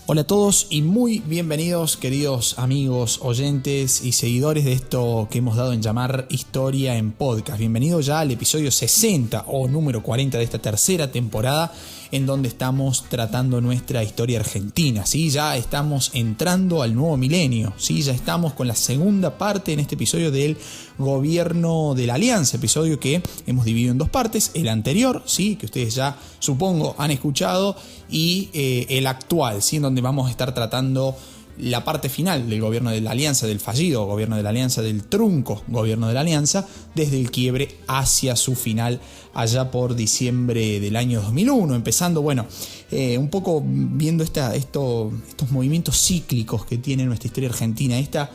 Hola a todos y muy bienvenidos, queridos amigos, oyentes y seguidores de esto que hemos dado en llamar Historia en Podcast. Bienvenidos ya al episodio 60 o número 40 de esta tercera temporada en donde estamos tratando nuestra historia argentina. ¿Sí? Ya estamos entrando al nuevo milenio, ¿sí? Ya estamos con la segunda parte en este episodio del gobierno de la Alianza, episodio que hemos dividido en dos partes, el anterior, ¿sí? Que ustedes ya supongo han escuchado, y el actual, ¿sí? En donde vamos a estar tratando la parte final del gobierno de la Alianza, del fallido gobierno de la Alianza, del trunco gobierno de la Alianza, desde el quiebre hacia su final allá por diciembre del año 2001, empezando, un poco viendo estos movimientos cíclicos que tiene nuestra historia argentina. Estas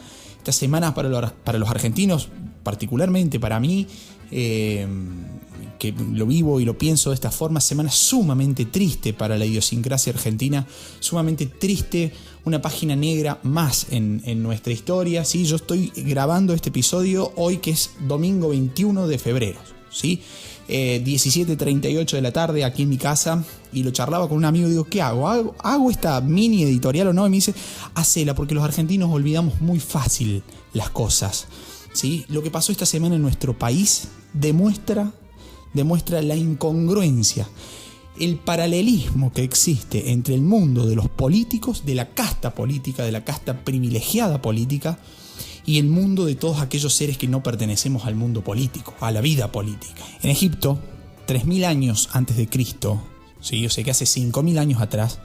semanas para los argentinos, particularmente para mí, que lo vivo y lo pienso de esta forma, semana sumamente triste para la idiosincrasia argentina, sumamente triste, una página negra más en nuestra historia, ¿sí? Yo estoy grabando este episodio hoy, que es domingo 21 de febrero, ¿sí? 17:38 de la tarde aquí en mi casa, y lo charlaba con un amigo. Digo, ¿qué hago? ¿Hago esta mini editorial o no? Y me dice, hacela, porque los argentinos olvidamos muy fácil las cosas, ¿sí? Lo que pasó esta semana en nuestro país demuestra la incongruencia, el paralelismo que existe entre el mundo de los políticos, de la casta política, de la casta privilegiada política, y el mundo de todos aquellos seres que no pertenecemos al mundo político, a la vida política. En Egipto, 3.000 años antes de Cristo, ¿sí? O sea que hace 5.000 años atrás,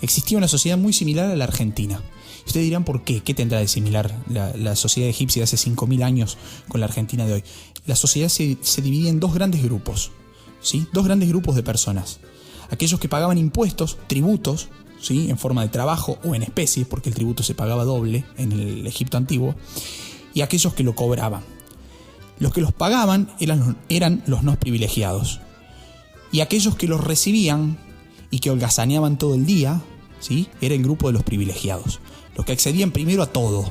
existía una sociedad muy similar a la Argentina. Ustedes dirán, ¿por qué? ¿Qué tendrá de similar la sociedad egipcia de hace 5.000 años con la Argentina de hoy? La sociedad se divide en dos grandes grupos, ¿sí? Dos grandes grupos de personas. Aquellos que pagaban impuestos, tributos, ¿sí? En forma de trabajo o en especie, porque el tributo se pagaba doble en el Egipto antiguo, y aquellos que lo cobraban. Los que los pagaban eran los no privilegiados, y aquellos que los recibían y que holgazaneaban todo el día, ¿sí? Era el grupo de los privilegiados, los que accedían primero a todo,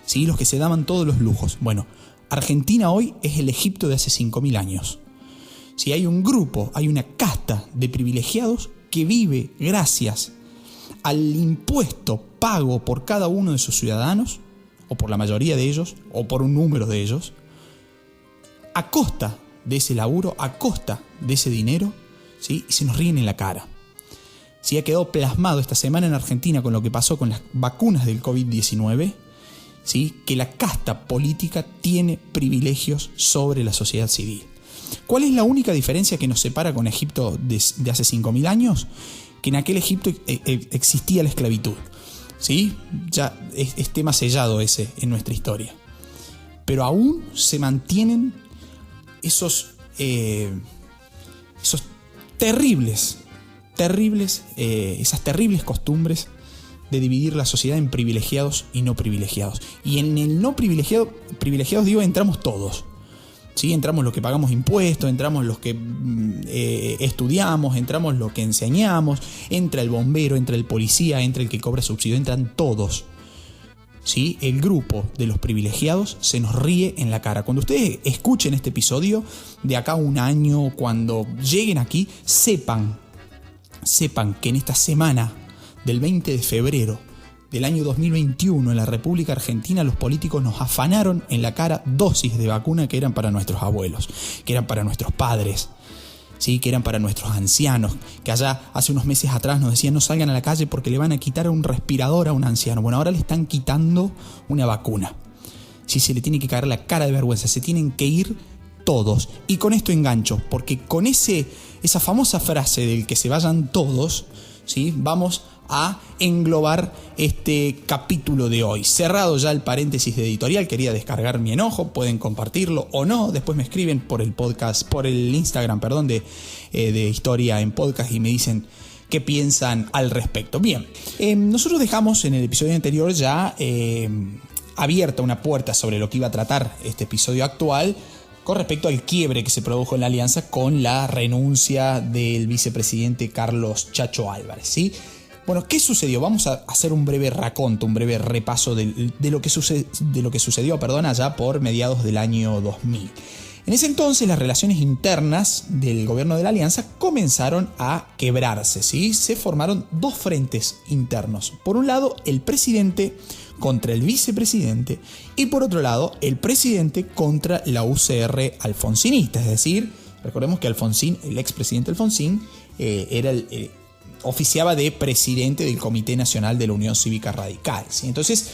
¿sí? Los que se daban todos los lujos. Bueno, Argentina hoy es el Egipto de hace 5.000 años. Si hay un grupo, hay una casta de privilegiados que vive gracias al impuesto pago por cada uno de sus ciudadanos, o por la mayoría de ellos, o por un número de ellos, a costa de ese laburo, a costa de ese dinero, ¿sí? Y se nos ríen en la cara. Sí, ha quedado plasmado esta semana en Argentina con lo que pasó con las vacunas del COVID-19, ¿sí? Que la casta política tiene privilegios sobre la sociedad civil. ¿Cuál es la única diferencia que nos separa con Egipto de hace 5.000 años? Que en aquel Egipto existía la esclavitud, ¿sí? Ya es tema sellado ese en nuestra historia. Pero aún se mantienen esas terribles costumbres de dividir la sociedad en privilegiados y no privilegiados. Y en el no privilegiados entramos todos, ¿sí? Entramos los que pagamos impuestos, entramos los que estudiamos, entramos los que enseñamos, entra el bombero, entra el policía, entra el que cobra subsidio, entran todos, ¿sí? El grupo de los privilegiados se nos ríe en la cara. Cuando ustedes escuchen este episodio de acá a un año, cuando lleguen aquí, sepan que en esta semana del 20 de febrero del año 2021 en la República Argentina, los políticos nos afanaron en la cara dosis de vacuna que eran para nuestros abuelos, que eran para nuestros padres, ¿sí? Que eran para nuestros ancianos, que allá hace unos meses atrás nos decían no salgan a la calle porque le van a quitar un respirador a un anciano. Bueno, ahora le están quitando una vacuna. Sí, se le tiene que caer la cara de vergüenza, se tienen que ir todos. Y con esto engancho, porque con esa famosa frase del que se vayan todos, ¿sí? Vamos a englobar este capítulo de hoy. Cerrado ya el paréntesis de editorial, quería descargar mi enojo, pueden compartirlo o no, después me escriben por el podcast, por el Instagram, de Historia en Podcast, y me dicen qué piensan al respecto. Bien, nosotros dejamos en el episodio anterior ya abierta una puerta sobre lo que iba a tratar este episodio actual, con respecto al quiebre que se produjo en la Alianza con la renuncia del vicepresidente Carlos Chacho Álvarez, ¿sí? Bueno, ¿qué sucedió? Vamos a hacer un breve raconto, un breve repaso de lo que sucedió allá por mediados del año 2000. En ese entonces las relaciones internas del gobierno de la Alianza comenzaron a quebrarse, ¿sí? Se formaron dos frentes internos. Por un lado, el presidente contra el vicepresidente y por otro lado, el presidente contra la UCR alfonsinista. Es decir, recordemos que Alfonsín, el expresidente Alfonsín, oficiaba de presidente del Comité Nacional de la Unión Cívica Radical, ¿sí? Entonces,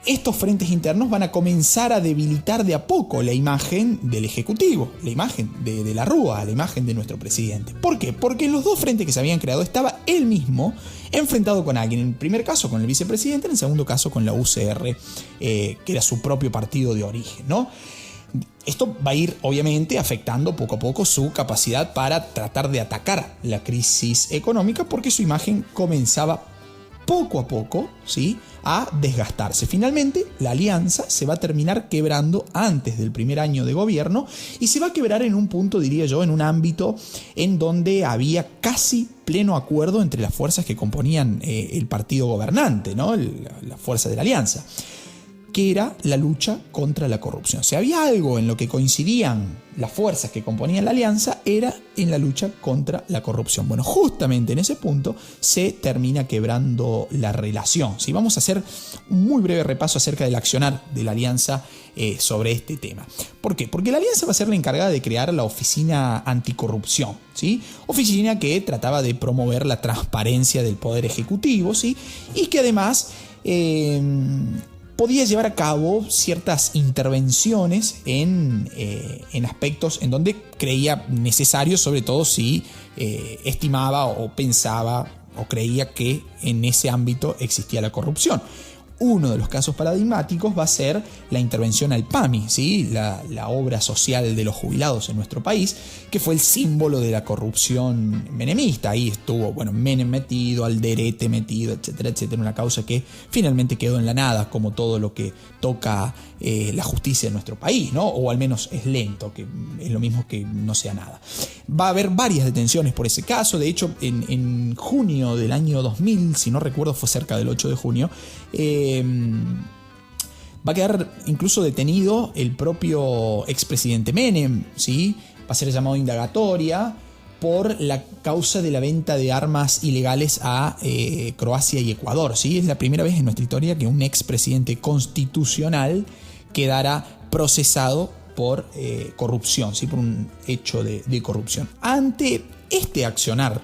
estos frentes internos van a comenzar a debilitar de a poco la imagen del Ejecutivo, la imagen de la Rúa, la imagen de nuestro presidente. ¿Por qué? Porque en los dos frentes que se habían creado estaba él mismo enfrentado con alguien. En el primer caso con el vicepresidente, en el segundo caso con la UCR, que era su propio partido de origen, ¿no? Esto va a ir obviamente afectando poco a poco su capacidad para tratar de atacar la crisis económica, porque su imagen comenzaba poco a poco, ¿sí?, a desgastarse. Finalmente, la alianza se va a terminar quebrando antes del primer año de gobierno y se va a quebrar en un punto, diría yo, en un ámbito en donde había casi pleno acuerdo entre las fuerzas que componían el partido gobernante, ¿no?, la fuerza de la alianza, que era la lucha contra la corrupción. Si había algo en lo que coincidían las fuerzas que componían la alianza, era en la lucha contra la corrupción. Bueno, justamente en ese punto se termina quebrando la relación. ¿Sí? Vamos a hacer un muy breve repaso acerca del accionar de la alianza sobre este tema. ¿Por qué? Porque la alianza va a ser la encargada de crear la Oficina Anticorrupción, ¿sí? Oficina que trataba de promover la transparencia del Poder Ejecutivo, ¿sí? Y que además podía llevar a cabo ciertas intervenciones en aspectos en donde creía necesario, sobre todo si estimaba o pensaba o creía que en ese ámbito existía la corrupción. Uno de los casos paradigmáticos va a ser la intervención al PAMI, ¿sí? la obra social de los jubilados en nuestro país, que fue el símbolo de la corrupción menemista. Ahí estuvo, Menem metido, Alderete metido, etcétera, etcétera. Una causa que finalmente quedó en la nada, como todo lo que toca la justicia en nuestro país, ¿no? O al menos es lento, que es lo mismo que no sea nada. Va a haber varias detenciones por ese caso. De hecho, en junio del año 2000, si no recuerdo, fue cerca del 8 de junio, va a quedar incluso detenido el propio expresidente Menem, ¿sí? Va a ser llamado a indagatoria por la causa de la venta de armas ilegales a Croacia y Ecuador, ¿sí? Es la primera vez en nuestra historia que un expresidente constitucional quedará procesado por corrupción, ¿sí? Por un hecho de corrupción. Ante este accionar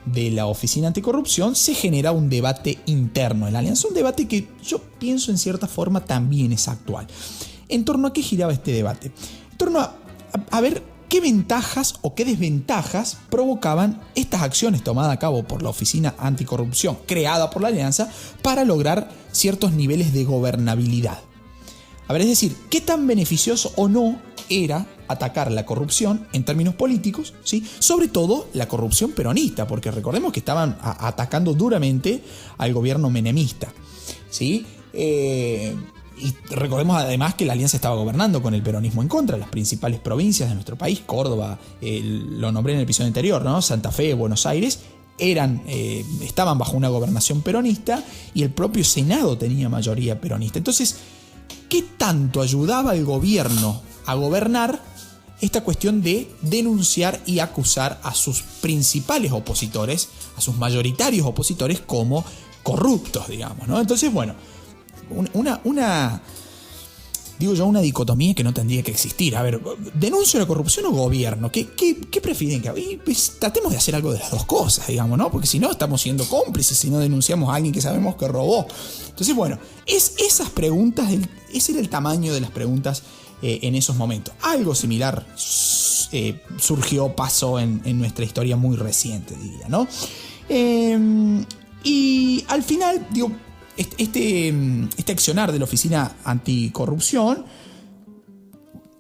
de la Oficina Anticorrupción se genera un debate interno en la alianza, un debate que yo pienso en cierta forma también es actual. ¿En torno a qué giraba este debate? En torno a ver qué ventajas o qué desventajas provocaban estas acciones tomadas a cabo por la Oficina Anticorrupción creada por la alianza para lograr ciertos niveles de gobernabilidad. A ver, es decir, qué tan beneficioso o no era atacar la corrupción en términos políticos, ¿sí? Sobre todo la corrupción peronista, porque recordemos que estaban atacando duramente al gobierno menemista, ¿sí? Y recordemos además que la alianza estaba gobernando con el peronismo en contra. Las principales provincias de nuestro país, Córdoba, lo nombré en el episodio anterior, ¿no? Santa Fe, Buenos Aires, estaban bajo una gobernación peronista y el propio Senado tenía mayoría peronista. Entonces, ¿qué tanto ayudaba al gobierno a gobernar esta cuestión de denunciar y acusar a sus principales opositores, a sus mayoritarios opositores como corruptos, digamos, ¿no? Entonces, una dicotomía que no tendría que existir. A ver, ¿denuncio la corrupción o gobierno? ¿Qué prefieren que haga? Pues, tratemos de hacer algo de las dos cosas, digamos, ¿no? Porque si no, estamos siendo cómplices si no denunciamos a alguien que sabemos que robó. Entonces, esas preguntas, ese era el tamaño de las preguntas en esos momentos. Algo similar pasó en nuestra historia muy reciente, diría, ¿no? Y al final, este accionar de la Oficina Anticorrupción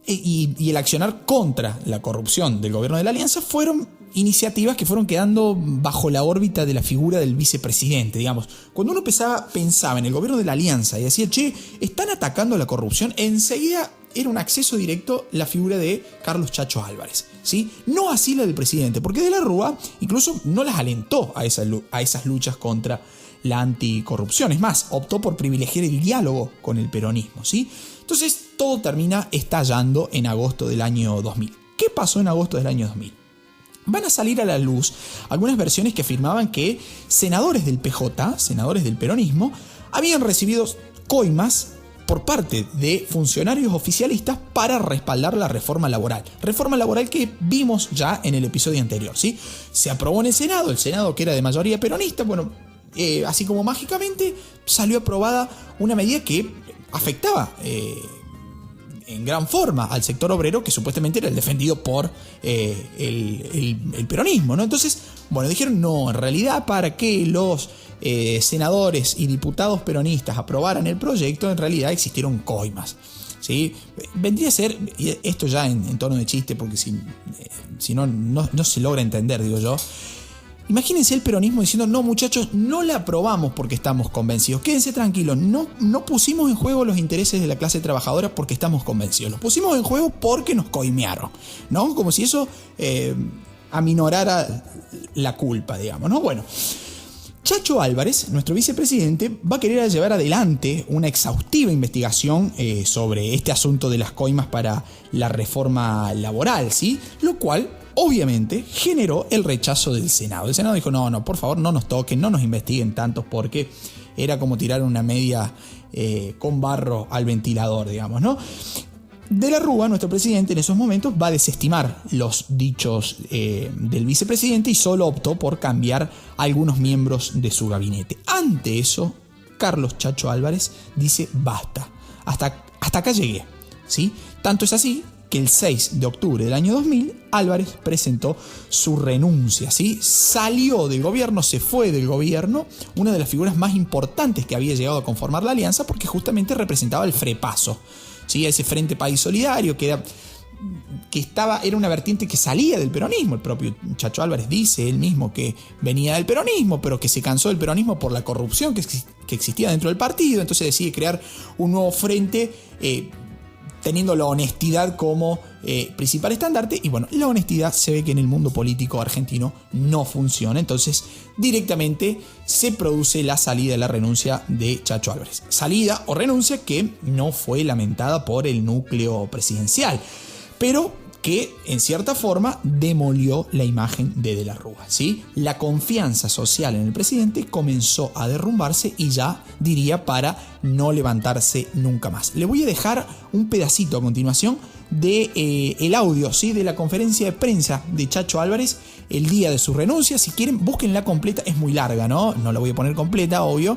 y el accionar contra la corrupción del gobierno de la Alianza fueron iniciativas que fueron quedando bajo la órbita de la figura del vicepresidente, digamos. Cuando uno pensaba en el gobierno de la Alianza y decía, están atacando la corrupción, enseguida era un acceso directo la figura de Carlos Chacho Álvarez, ¿sí? No así la del presidente, porque De la Rúa incluso no las alentó a esas luchas contra la anticorrupción. Es más, optó por privilegiar el diálogo con el peronismo, ¿sí? Entonces todo termina estallando en agosto del año 2000. ¿Qué pasó en agosto del año 2000? Van a salir a la luz algunas versiones que afirmaban que senadores del PJ, senadores del peronismo, habían recibido coimas por parte de funcionarios oficialistas para respaldar la reforma laboral. Reforma laboral que vimos ya en el episodio anterior, ¿sí? Se aprobó en el Senado que era de mayoría peronista, bueno, así como mágicamente salió aprobada una medida que afectaba en gran forma al sector obrero, que supuestamente era el defendido por el peronismo, ¿no? Entonces, bueno, dijeron, no, en realidad para que los senadores y diputados peronistas aprobaran el proyecto, en realidad existieron coimas, ¿sí? Vendría a ser, y esto ya en tono de chiste, porque si no se logra entender, digo yo. Imagínense el peronismo diciendo, no muchachos, no la aprobamos porque estamos convencidos, quédense tranquilos, no pusimos en juego los intereses de la clase trabajadora porque estamos convencidos, los pusimos en juego porque nos coimearon, ¿no? Como si eso aminorara la culpa, digamos, ¿no? Bueno, Chacho Álvarez, nuestro vicepresidente, va a querer llevar adelante una exhaustiva investigación sobre este asunto de las coimas para la reforma laboral, ¿sí? Lo cual obviamente generó el rechazo del Senado. El Senado dijo, no, por favor, no nos toquen, no nos investiguen tantos, porque era como tirar una media con barro al ventilador, digamos, ¿no? De la Rúa, nuestro presidente, en esos momentos va a desestimar los dichos del vicepresidente y solo optó por cambiar a algunos miembros de su gabinete. Ante eso, Carlos Chacho Álvarez dice, basta, hasta acá llegué, ¿sí? Tanto es así que el 6 de octubre del año 2000, Álvarez presentó su renuncia, ¿sí? Salió del gobierno, se fue del gobierno, una de las figuras más importantes que había llegado a conformar la alianza, porque justamente representaba el frepaso, ¿sí? Ese Frente País Solidario que era una vertiente que salía del peronismo. El propio Chacho Álvarez dice él mismo que venía del peronismo, pero que se cansó del peronismo por la corrupción que existía dentro del partido, entonces decide crear un nuevo frente teniendo la honestidad como principal estandarte. Y bueno, la honestidad se ve que en el mundo político argentino no funciona. Entonces directamente se produce la salida, la renuncia de Chacho Álvarez. Salida o renuncia que no fue lamentada por el núcleo presidencial, pero que en cierta forma demolió la imagen de la Rúa, ¿sí? La confianza social en el presidente comenzó a derrumbarse y ya diría para no levantarse nunca más. Le voy a dejar un pedacito a continuación de el audio, ¿sí? De la conferencia de prensa de Chacho Álvarez el día de su renuncia. Si quieren, búsquenla completa, es muy larga, ¿no? No la voy a poner completa, obvio,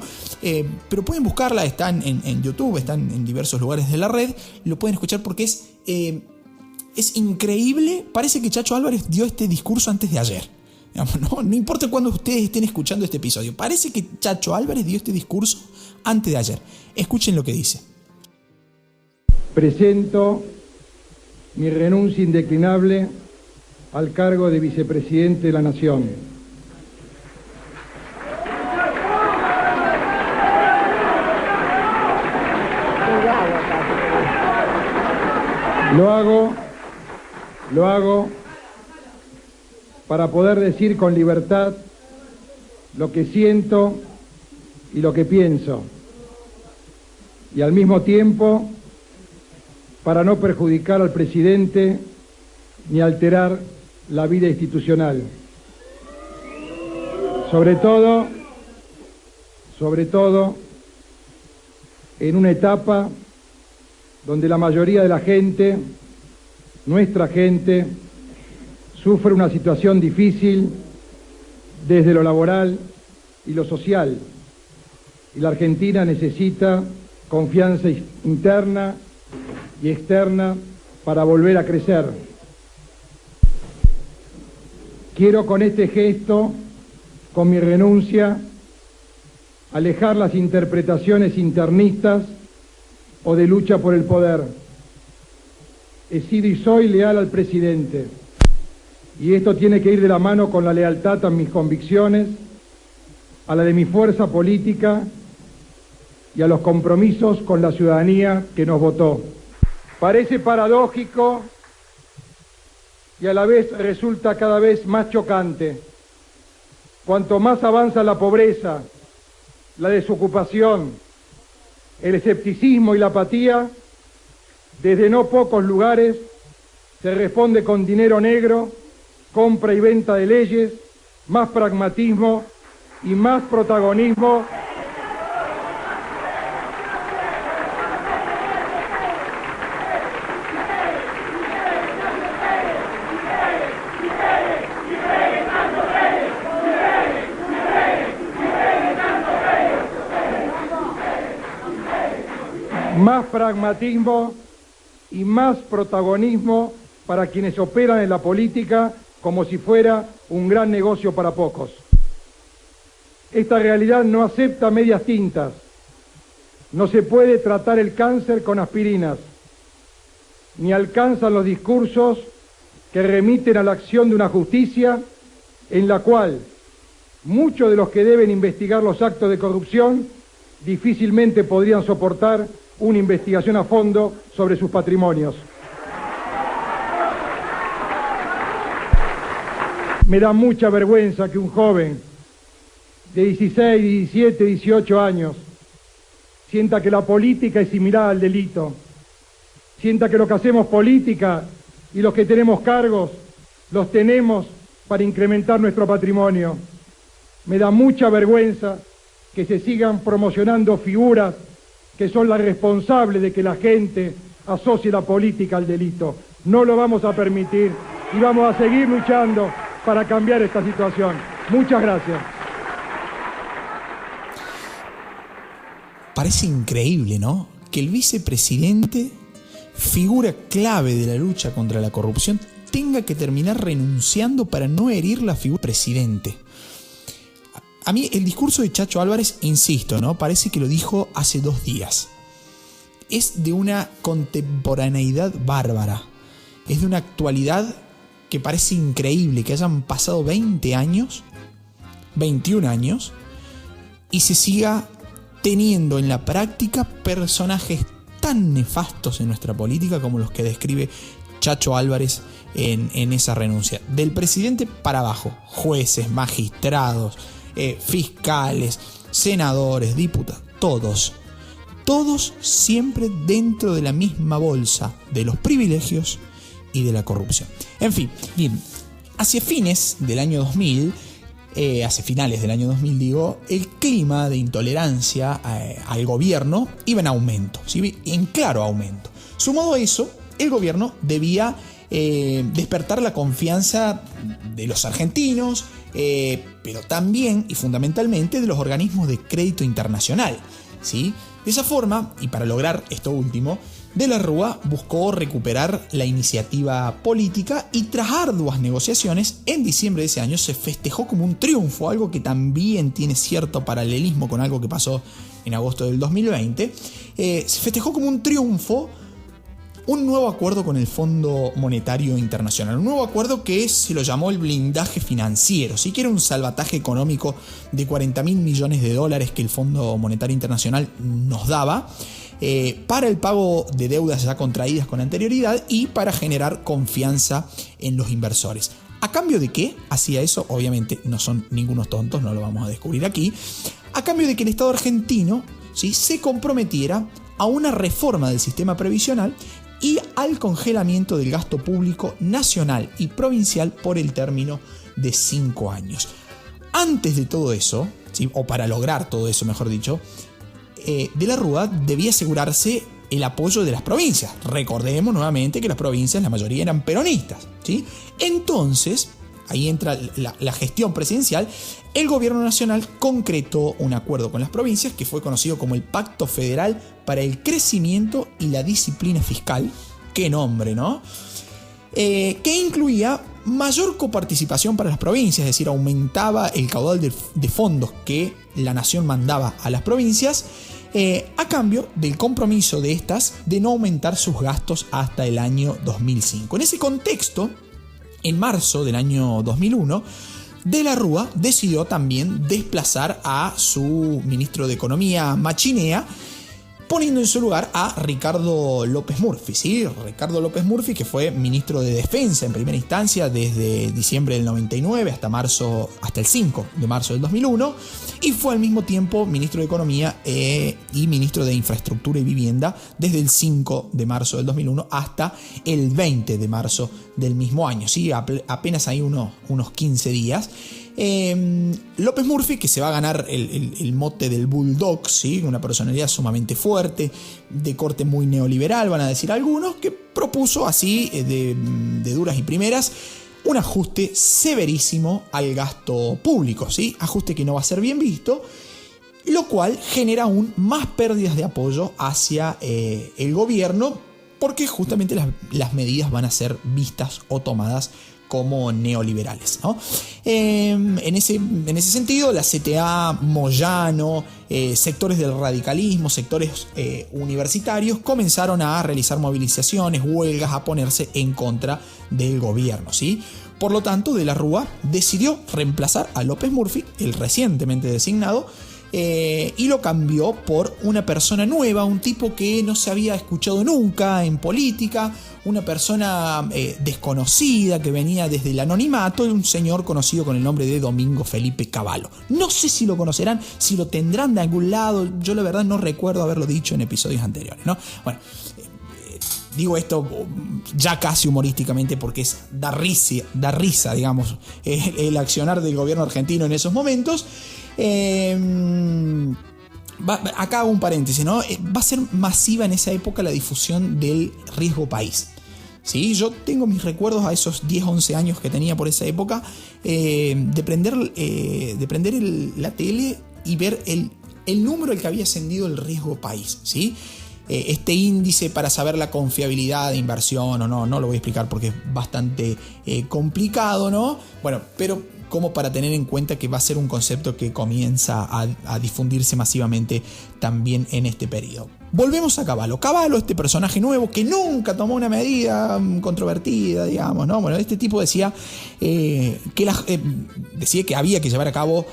pero pueden buscarla, están en YouTube, están en diversos lugares de la red, lo pueden escuchar porque es increíble. Parece que Chacho Álvarez dio este discurso antes de ayer. No importa cuándo ustedes estén escuchando este episodio. Parece que Chacho Álvarez dio este discurso antes de ayer. Escuchen lo que dice. Presento mi renuncia indeclinable al cargo de vicepresidente de la Nación. Lo hago para poder decir con libertad lo que siento y lo que pienso, y al mismo tiempo para no perjudicar al presidente ni alterar la vida institucional. Sobre todo en una etapa donde la mayoría de la gente, nuestra gente, sufre una situación difícil desde lo laboral y lo social, y la Argentina necesita confianza interna y externa para volver a crecer. Quiero con este gesto, con mi renuncia, alejar las interpretaciones internistas o de lucha por el poder. He sido y soy leal al presidente, y esto tiene que ir de la mano con la lealtad a mis convicciones, a la de mi fuerza política y a los compromisos con la ciudadanía que nos votó. Parece paradójico y a la vez resulta cada vez más chocante. Cuanto más avanza la pobreza la desocupación, el escepticismo y la apatía, desde no pocos lugares se responde con dinero negro, compra y venta de leyes, más pragmatismo y más protagonismo. Más pragmatismo y más protagonismo para quienes operan en la política como si fuera un gran negocio para pocos. Esta realidad no acepta medias tintas. No se puede tratar el cáncer con aspirinas, ni alcanzan los discursos que remiten a la acción de una justicia en la cual muchos de los que deben investigar los actos de corrupción difícilmente podrían soportar una investigación a fondo sobre sus patrimonios. Me da mucha vergüenza que un joven de 16, 17, 18 años sienta que la política es similar al delito, sienta que lo que hacemos política y los que tenemos cargos los tenemos para incrementar nuestro patrimonio. Me da mucha vergüenza que se sigan promocionando figuras que son las responsables de que la gente asocie la política al delito. No lo vamos a permitir y vamos a seguir luchando para cambiar esta situación. Muchas gracias. Parece increíble, ¿no? Que el vicepresidente, figura clave de la lucha contra la corrupción, tenga que terminar renunciando para no herir la figura presidente. A mí el discurso de Chacho Álvarez, insisto, ¿no? Parece que lo dijo hace 2 días. Es de una contemporaneidad bárbara. Es de una actualidad que parece increíble, que hayan pasado 20 años, 21 años, y se siga teniendo en la práctica personajes tan nefastos en nuestra política como los que describe Chacho Álvarez en esa renuncia. Del presidente para abajo, jueces, magistrados, fiscales, senadores, diputados, todos siempre dentro de la misma bolsa de los privilegios y de la corrupción. En fin, bien, hacia finales del año 2000 digo, el clima de intolerancia al gobierno iba en aumento, ¿sí? En claro aumento. Sumado a eso, el gobierno debía despertar la confianza de los argentinos, pero también y fundamentalmente de los organismos de crédito internacional, ¿sí? De esa forma, y para lograr esto último, De la Rúa buscó recuperar la iniciativa política y tras arduas negociaciones, en diciembre de ese año se festejó como un triunfo, algo que también tiene cierto paralelismo con algo que pasó en agosto del 2020, se festejó como un triunfo un nuevo acuerdo con el Fondo Monetario Internacional, un nuevo acuerdo que se lo llamó el blindaje financiero, sí que era un salvataje económico de 40.000 millones de dólares que el Fondo Monetario Internacional nos daba para el pago de deudas ya contraídas con anterioridad y para generar confianza en los inversores. ¿A cambio de qué hacía eso? Obviamente no son ningunos tontos, no lo vamos a descubrir aquí. A cambio de que el Estado argentino, ¿sí?, se comprometiera a una reforma del sistema previsional y al congelamiento del gasto público nacional y provincial por el término de 5 años. Antes de todo eso, ¿sí?, o para lograr todo eso, mejor dicho, De la Rúa debía asegurarse el apoyo de las provincias. Recordemos nuevamente que las provincias, la mayoría eran peronistas, ¿sí? Entonces, ahí entra la gestión presidencial. El gobierno nacional concretó un acuerdo con las provincias que fue conocido como el Pacto Federal para el Crecimiento y la Disciplina Fiscal. ¡Qué nombre!, ¿no? Que incluía mayor coparticipación para las provincias, es decir, aumentaba el caudal de fondos que la nación mandaba a las provincias, a cambio del compromiso de estas de no aumentar sus gastos hasta el año 2005. En ese contexto, en marzo del año 2001, De la Rúa decidió también desplazar a su ministro de Economía, Machinea, poniendo en su lugar a Ricardo López Murphy, ¿sí? Ricardo López Murphy, que fue ministro de Defensa en primera instancia desde diciembre del 99 hasta el 5 de marzo del 2001, y fue al mismo tiempo ministro de Economía y ministro de Infraestructura y Vivienda desde el 5 de marzo del 2001 hasta el 20 de marzo del mismo año, ¿sí? Apenas hay unos 15 días. López Murphy, que se va a ganar el mote del Bulldog, ¿sí? Una personalidad sumamente fuerte, de corte muy neoliberal, van a decir algunos, que propuso así, de duras y primeras, un ajuste severísimo al gasto público, ¿sí? Ajuste que no va a ser bien visto, lo cual genera aún más pérdidas de apoyo hacia el gobierno, porque justamente las medidas van a ser vistas o tomadas como neoliberales, ¿no? En ese sentido, la CTA, Moyano, sectores del radicalismo, sectores universitarios comenzaron a realizar movilizaciones, huelgas, a ponerse en contra del gobierno, ¿sí? Por lo tanto, De la Rúa decidió reemplazar a López Murphy, el recientemente designado, y lo cambió por una persona nueva, un tipo que no se había escuchado nunca en política, una persona desconocida que venía desde el anonimato, un señor conocido con el nombre de Domingo Felipe Cavallo. No sé si lo conocerán, si lo tendrán de algún lado, yo la verdad no recuerdo haberlo dicho en episodios anteriores, ¿no? Bueno, digo esto ya casi humorísticamente porque da risa, digamos, el accionar del gobierno argentino en esos momentos. Acá hago un paréntesis, ¿no? Va a ser masiva en esa época la difusión del riesgo país, ¿sí? Yo tengo mis recuerdos a esos 10, 11 años que tenía por esa época, de prender la tele y ver el número al que había ascendido el riesgo país, ¿sí? Este índice para saber la confiabilidad de inversión o no lo voy a explicar porque es bastante complicado, ¿no? Bueno, pero como para tener en cuenta que va a ser un concepto que comienza a difundirse masivamente también en este periodo. Volvemos a Cavallo. Cavallo, este personaje nuevo que nunca tomó una medida controvertida, digamos, ¿no? Bueno, este tipo decía decía que había que llevar a cabo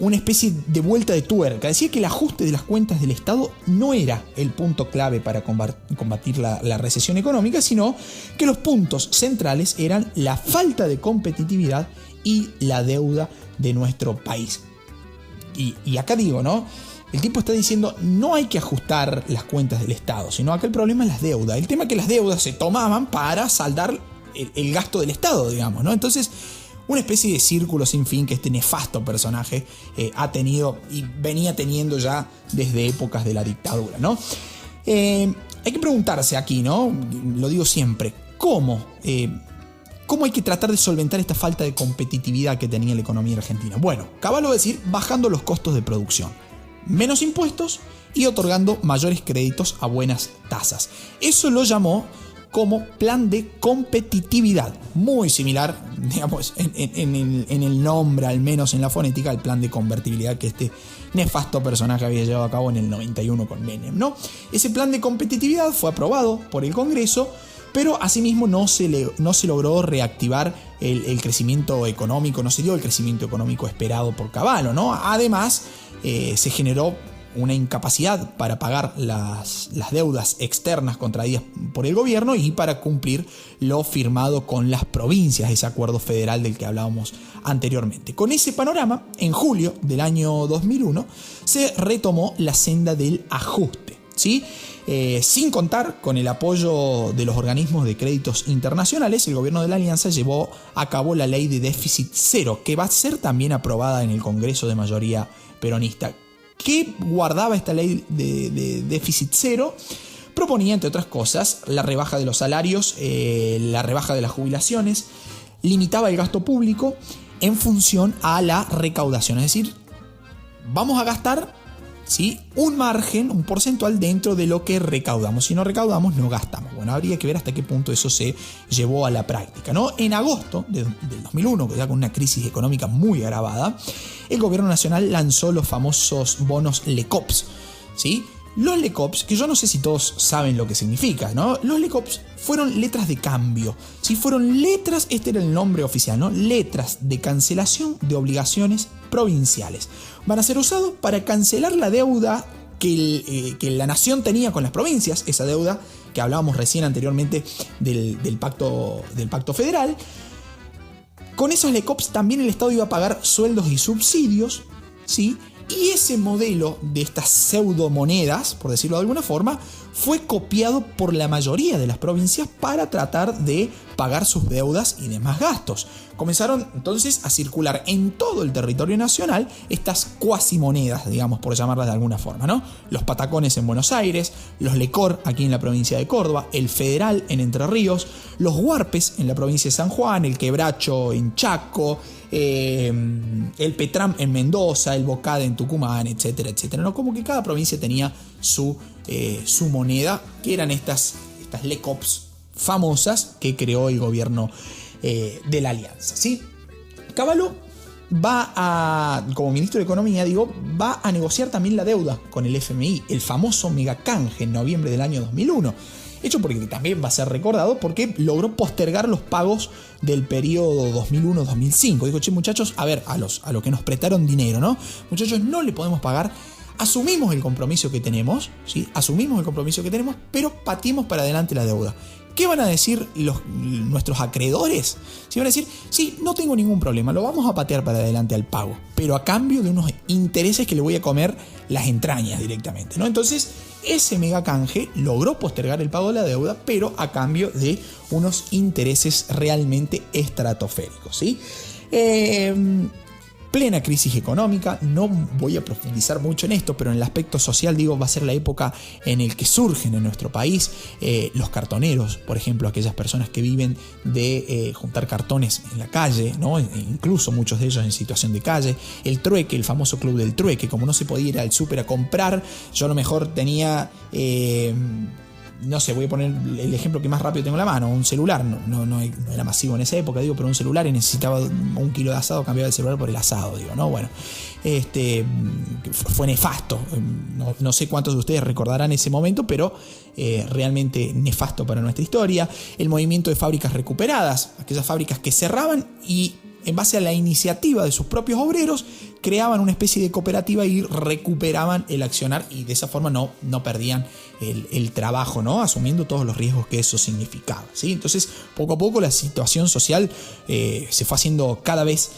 una especie de vuelta de tuerca. Decía que el ajuste de las cuentas del Estado no era el punto clave para combatir la recesión económica, sino que los puntos centrales eran la falta de competitividad y la deuda de nuestro país. Y acá digo, ¿no? El tipo está diciendo no hay que ajustar las cuentas del Estado, sino acá el problema es las deudas. El tema es que las deudas se tomaban para saldar el gasto del Estado, digamos, ¿no? Entonces, una especie de círculo sin fin que este nefasto personaje ha tenido y venía teniendo ya desde épocas de la dictadura, ¿no? Hay que preguntarse aquí, ¿no? Lo digo siempre, ¿cómo hay que tratar de solventar esta falta de competitividad que tenía la economía argentina? Bueno, Cavallo va a decir bajando los costos de producción, menos impuestos y otorgando mayores créditos a buenas tasas. Eso lo llamó como plan de competitividad, muy similar, digamos, en el nombre, al menos en la fonética, al plan de convertibilidad que este nefasto personaje había llevado a cabo en el 91 con Menem, ¿no? Ese plan de competitividad fue aprobado por el Congreso, pero asimismo no se logró reactivar el crecimiento económico, no se dio el crecimiento económico esperado por Cavallo, ¿no? Además, se generó una incapacidad para pagar las deudas externas contraídas por el gobierno y para cumplir lo firmado con las provincias, ese acuerdo federal del que hablábamos anteriormente. Con ese panorama, en julio del año 2001, se retomó la senda del ajuste, ¿sí? Sin contar con el apoyo de los organismos de créditos internacionales, el gobierno de la Alianza llevó a cabo la ley de déficit cero, que va a ser también aprobada en el Congreso de mayoría peronista. ¿Qué guardaba esta ley de déficit cero? Proponía, entre otras cosas, la rebaja de los salarios, la rebaja de las jubilaciones, limitaba el gasto público en función a la recaudación. Es decir, vamos a gastar, ¿sí?, un margen, un porcentual dentro de lo que recaudamos. Si no recaudamos, no gastamos. Bueno, habría que ver hasta qué punto eso se llevó a la práctica, ¿no? En agosto del 2001, ya con una crisis económica muy agravada, el gobierno nacional lanzó los famosos bonos LECOPS, ¿sí? Los LECOPS, que yo no sé si todos saben lo que significa, ¿no? Los LECOPS fueron letras de cambio, ¿sí? Fueron letras, este era el nombre oficial, ¿no? Letras de cancelación de obligaciones provinciales. Van a ser usados para cancelar la deuda que la nación tenía con las provincias, esa deuda que hablábamos recién anteriormente del pacto federal. Con esos LECOPS también el Estado iba a pagar sueldos y subsidios, ¿sí? Y ese modelo de estas pseudomonedas, por decirlo de alguna forma, fue copiado por la mayoría de las provincias para tratar de pagar sus deudas y demás gastos. Comenzaron entonces a circular en todo el territorio nacional estas cuasimonedas, digamos, por llamarlas de alguna forma, ¿no? Los patacones en Buenos Aires, los lecor aquí en la provincia de Córdoba, el federal en Entre Ríos, los huarpes en la provincia de San Juan, el quebracho en Chaco, el petram en Mendoza, el bocade en Tucumán, etcétera, etcétera, ¿no? Como que cada provincia tenía su moneda, que eran estas LECOPS famosas que creó el gobierno de la Alianza, ¿sí? Cavallo como ministro de Economía, va a negociar también la deuda con el FMI, el famoso megacanje en noviembre del año 2001. Hecho porque también va a ser recordado porque logró postergar los pagos del periodo 2001-2005. Dijo, che, muchachos, a ver, a los que nos prestaron dinero, ¿no? Muchachos, no le podemos pagar. Asumimos el compromiso que tenemos, ¿sí? Asumimos el compromiso que tenemos, pero pateemos para adelante la deuda. ¿Qué van a decir nuestros acreedores? Si van a decir, sí, no tengo ningún problema, lo vamos a patear para adelante al pago, pero a cambio de unos intereses que le voy a comer las entrañas directamente, ¿no? Entonces, ese megacanje logró postergar el pago de la deuda, pero a cambio de unos intereses realmente estratosféricos, ¿sí? Plena crisis económica, no voy a profundizar mucho en esto, pero en el aspecto social, va a ser la época en el que surgen en nuestro país los cartoneros, por ejemplo, aquellas personas que viven de juntar cartones en la calle, ¿no? Incluso muchos de ellos en situación de calle, el trueque, el famoso club del trueque, como no se podía ir al súper a comprar, yo a lo mejor tenía... no sé, voy a poner el ejemplo que más rápido tengo en la mano, un celular, no era masivo en esa época, pero un celular y necesitaba 1 kilo de asado, cambiaba el celular por el asado, ¿no? Bueno, fue nefasto, no sé cuántos de ustedes recordarán ese momento, pero realmente nefasto para nuestra historia. El movimiento de fábricas recuperadas, aquellas fábricas que cerraban y en base a la iniciativa de sus propios obreros, creaban una especie de cooperativa y recuperaban el accionar y de esa forma no perdían el trabajo, ¿no? Asumiendo todos los riesgos que eso significaba, ¿sí? Entonces, poco a poco la situación social se fue haciendo cada vez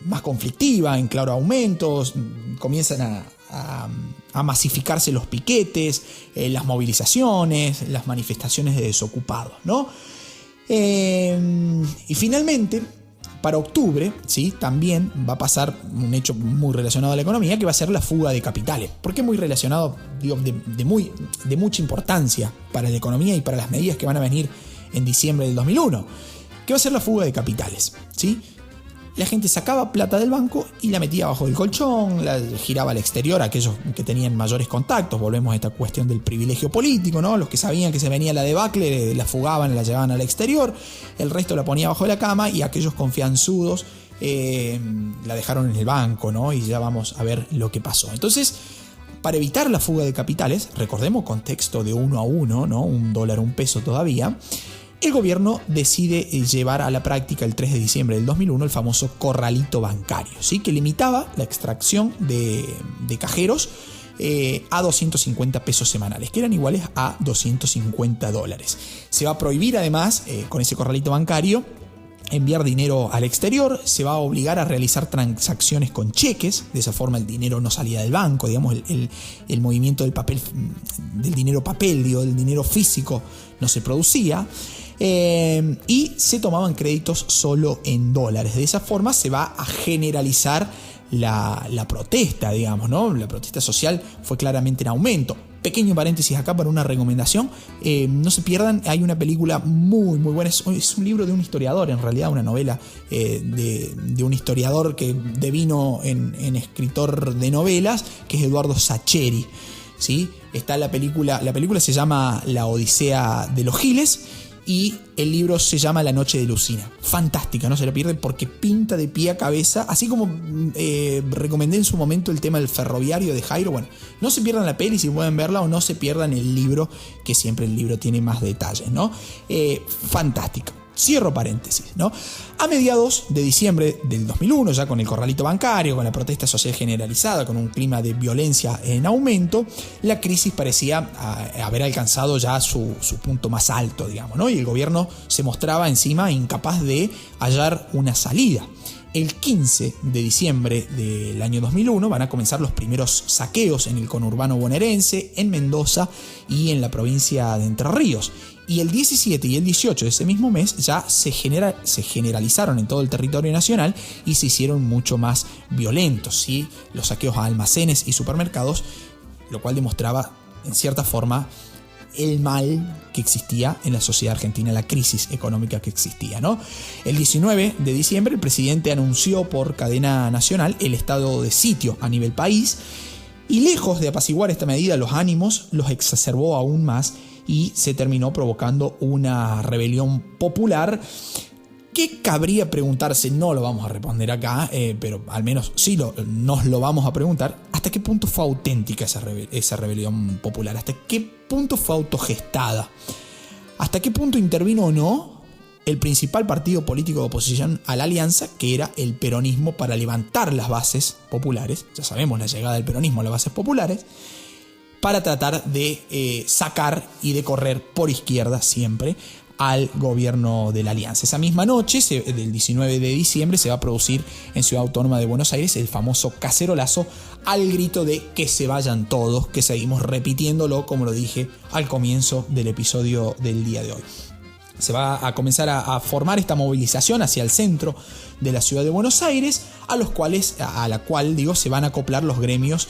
más conflictiva, en claro aumentos, comienzan a masificarse los piquetes, las movilizaciones, las manifestaciones de desocupados, ¿no? Y finalmente, para octubre, ¿sí? También va a pasar un hecho muy relacionado a la economía, que va a ser la fuga de capitales. ¿Por qué muy relacionado? De mucha importancia para la economía y para las medidas que van a venir en diciembre del 2001. ¿Qué va a ser la fuga de capitales? ¿Sí? La gente sacaba plata del banco y la metía bajo el colchón, la giraba al exterior a aquellos que tenían mayores contactos. Volvemos a esta cuestión del privilegio político, ¿no? Los que sabían que se venía la debacle la fugaban, la llevaban al exterior, el resto la ponía bajo la cama y aquellos confianzudos la dejaron en el banco, ¿no? Y ya vamos a ver lo que pasó. Entonces, para evitar la fuga de capitales, recordemos contexto de 1 a 1, ¿no? $1, $1 todavía. El gobierno decide llevar a la práctica el 3 de diciembre del 2001 el famoso corralito bancario, ¿sí? Que limitaba la extracción de cajeros a 250 pesos semanales, que eran iguales a $250. Se va a prohibir además, con ese corralito bancario, enviar dinero al exterior, se va a obligar a realizar transacciones con cheques, de esa forma el dinero no salía del banco, digamos, el movimiento del papel, del dinero papel, del dinero físico no se producía. Y se tomaban créditos solo en dólares. De esa forma se va a generalizar la protesta, digamos, ¿no? La protesta social fue claramente en aumento. Pequeño paréntesis acá para una recomendación. No se pierdan, hay una película muy muy buena. Es un libro de un historiador, en realidad una novela de un historiador que devino en escritor de novelas, que es Eduardo Sacheri, ¿sí? Está la película se llama La Odisea de los Giles. Y el libro se llama La Noche de Lucina. Fantástica, no se la pierden porque pinta de pie a cabeza. Así como recomendé en su momento el tema del ferroviario de Jairo. Bueno, no se pierdan la peli si pueden verla, o no se pierdan el libro, que siempre el libro tiene más detalles, ¿no? Fantástica. Cierro paréntesis, ¿no? A mediados de diciembre del 2001, ya con el corralito bancario, con la protesta social generalizada, con un clima de violencia en aumento, la crisis parecía haber alcanzado ya su punto más alto, digamos, ¿no? Y el gobierno se mostraba encima incapaz de hallar una salida. El 15 de diciembre del año 2001 van a comenzar los primeros saqueos en el conurbano bonaerense, en Mendoza y en la provincia de Entre Ríos. Y el 17 y el 18 de ese mismo mes ya se generalizaron en todo el territorio nacional y se hicieron mucho más violentos, ¿sí? Los saqueos a almacenes y supermercados, lo cual demostraba en cierta forma el mal que existía en la sociedad argentina, la crisis económica que existía, ¿no? El 19 de diciembre el presidente anunció por cadena nacional el estado de sitio a nivel país y lejos de apaciguar esta medida los ánimos, los exacerbó aún más y se terminó provocando una rebelión popular que cabría preguntarse, no lo vamos a responder acá, pero al menos sí nos lo vamos a preguntar, ¿hasta qué punto fue auténtica esa rebelión popular? ¿Hasta qué punto fue autogestada? ¿Hasta qué punto intervino o no el principal partido político de oposición a la alianza, que era el peronismo, para levantar las bases populares? Ya sabemos la llegada del peronismo a las bases populares, para tratar de sacar y de correr por izquierda siempre al gobierno de la alianza. Esa misma noche, del 19 de diciembre, se va a producir en Ciudad Autónoma de Buenos Aires el famoso cacerolazo al grito de que se vayan todos, que seguimos repitiéndolo como lo dije al comienzo del episodio del día de hoy. Se va a comenzar a formar esta movilización hacia el centro de la ciudad de Buenos Aires, a la cual se van a acoplar los gremios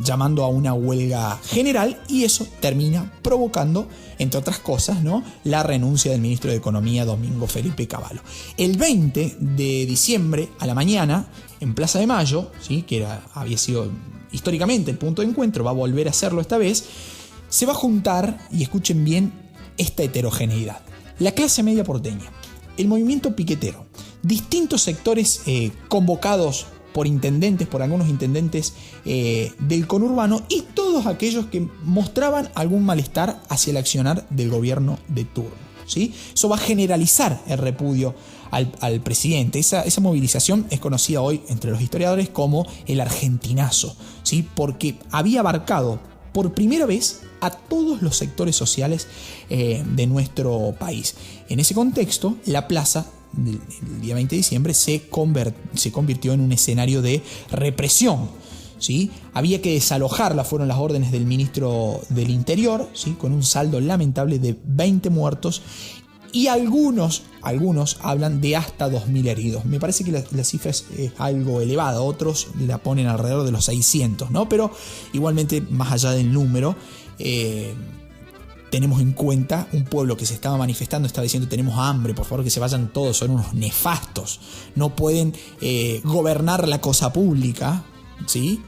llamando a una huelga general, y eso termina provocando, entre otras cosas, ¿no?, la renuncia del ministro de Economía, Domingo Felipe Cavallo. El 20 de diciembre a la mañana, en Plaza de Mayo, ¿sí?, que había sido históricamente el punto de encuentro, va a volver a hacerlo esta vez, se va a juntar, y escuchen bien esta heterogeneidad: la clase media porteña, el movimiento piquetero, distintos sectores convocados por algunos intendentes del conurbano, y todos aquellos que mostraban algún malestar hacia el accionar del gobierno de turno, ¿sí? Eso va a generalizar el repudio al presidente. Esa movilización es conocida hoy entre los historiadores como el argentinazo, ¿sí?, porque había abarcado por primera vez a todos los sectores sociales de nuestro país. En ese contexto, la plaza del día 20 de diciembre se convirtió en un escenario de represión, ¿sí? Había que desalojarla, fueron las órdenes del ministro del Interior, ¿sí?, con un saldo lamentable de 20 muertos, y algunos hablan de hasta 2.000 heridos. Me parece que la cifra es algo elevada, otros la ponen alrededor de los 600, ¿no? Pero igualmente, más allá del número, tenemos en cuenta un pueblo que se estaba manifestando, estaba diciendo: tenemos hambre, por favor que se vayan todos, son unos nefastos, no pueden gobernar la cosa pública, ¿sí?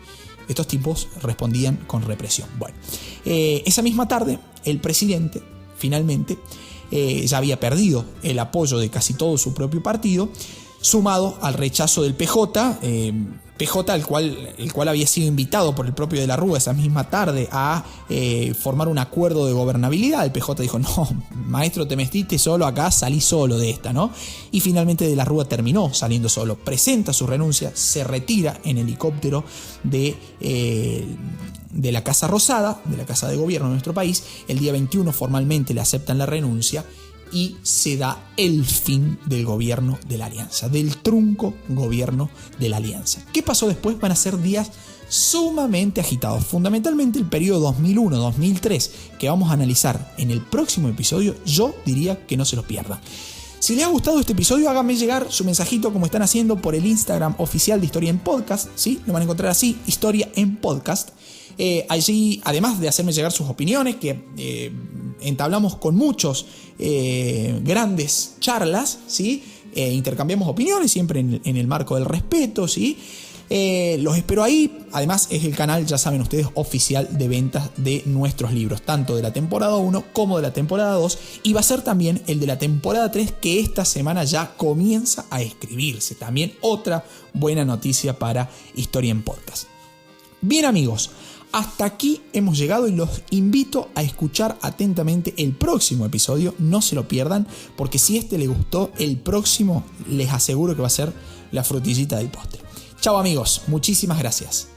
Estos tipos respondían con represión. Bueno, esa misma tarde el presidente finalmente ya había perdido el apoyo de casi todo su propio partido, sumado al rechazo del PJ, el cual había sido invitado por el propio de la Rúa esa misma tarde a formar un acuerdo de gobernabilidad. El PJ dijo: no, maestro, te metiste solo acá, salí solo de esta, ¿no? Y finalmente de la Rúa terminó saliendo solo, presenta su renuncia, se retira en helicóptero de la Casa Rosada, de la Casa de Gobierno de nuestro país. El día 21 formalmente le aceptan la renuncia y se da el fin del gobierno de la alianza, del trunco gobierno de la alianza. ¿Qué pasó después? Van a ser días sumamente agitados, fundamentalmente el periodo 2001-2003, que vamos a analizar en el próximo episodio. Yo diría que no se lo pierdan. Si les ha gustado este episodio, háganme llegar su mensajito, como están haciendo por el Instagram oficial de Historia en Podcast, ¿sí? Lo van a encontrar así, Historia en Podcast. Allí, además de hacerme llegar sus opiniones, que entablamos con muchos grandes charlas, ¿sí? Intercambiamos opiniones siempre en el marco del respeto, ¿sí? Los espero ahí. Además, es el canal, ya saben ustedes, oficial de ventas de nuestros libros, tanto de la temporada 1 como de la temporada 2, y va a ser también el de la temporada 3, que esta semana ya comienza a escribirse. También otra buena noticia para Historia en Podcast. Bien, amigos, Hasta aquí hemos llegado y los invito a escuchar atentamente el próximo episodio. No se lo pierdan, porque si este les gustó, el próximo les aseguro que va a ser la frutillita del postre. Chao amigos, muchísimas gracias.